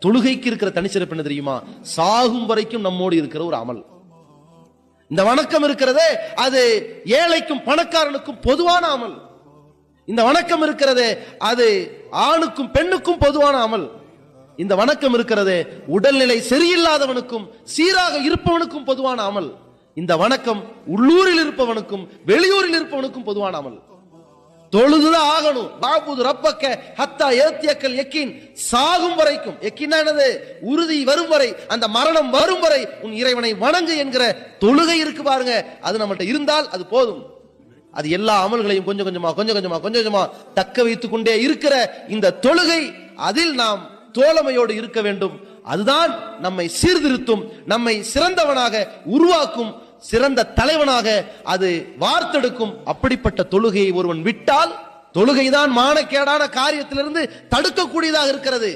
தொழுகைக்கு இருக்கிற தனிச்சிறப்பு என்ன தெரியுமா? சாகும் வரைக்கும் நம்மோடு இருக்கிற ஒரு அமல். இந்த வணக்கம் இருக்கிறதே அது ஏழைக்கும் பணக்காரனுக்கும் பொதுவான அமல். இந்த வணக்கம் இருக்கிறதே அது ஆணுக்கும் பெண்ணுக்கும் பொதுவான அமல். இந்த வணக்கம் இருக்கிறதே உடல்நிலை சரியில்லாதவனுக்கும் சீராக இருப்பவனுக்கும் பொதுவான அமல். இந்த வணக்கம் உள்ளூரில் இருப்பவனுக்கும் வெளியூரில் இருப்பவனுக்கும் பொதுவான அமல். தொழுதுதான் ஆகணும். பாபுது ரப்பக்க ஹத்தா ஏத்தியக்கல் யக்கீன், சாகும் வரைக்கும். யக்கீன் என்னது? உறுதி வரும் வரை, அந்த மரணம் வரும் வரை உன் இறைவனை வணங்கு என்கிற தொழுகை இருக்கு பாருங்க. அது நம்மகிட்ட இருந்தால் அது போதும். அது எல்லா அமல்களையும் கொஞ்சம் கொஞ்சமா தக்க வைத்துக் கொண்டே இருக்கிற இந்த தொழுகை, அதில் நாம் தோழமையோடு இருக்க வேண்டும். அதுதான் நம்மை சீர்திருத்தும், நம்மை சிறந்தவனாக உருவாக்கும், சிறந்த தலைவனாக அது வார்த்தெடுக்கும். அப்படிப்பட்ட தொழுகையை ஒருவன் விட்டால், தொழுகைதான் மானக்கேடான காரியத்திலிருந்து தடுக்கக்கூடியதாக இருக்கிறது.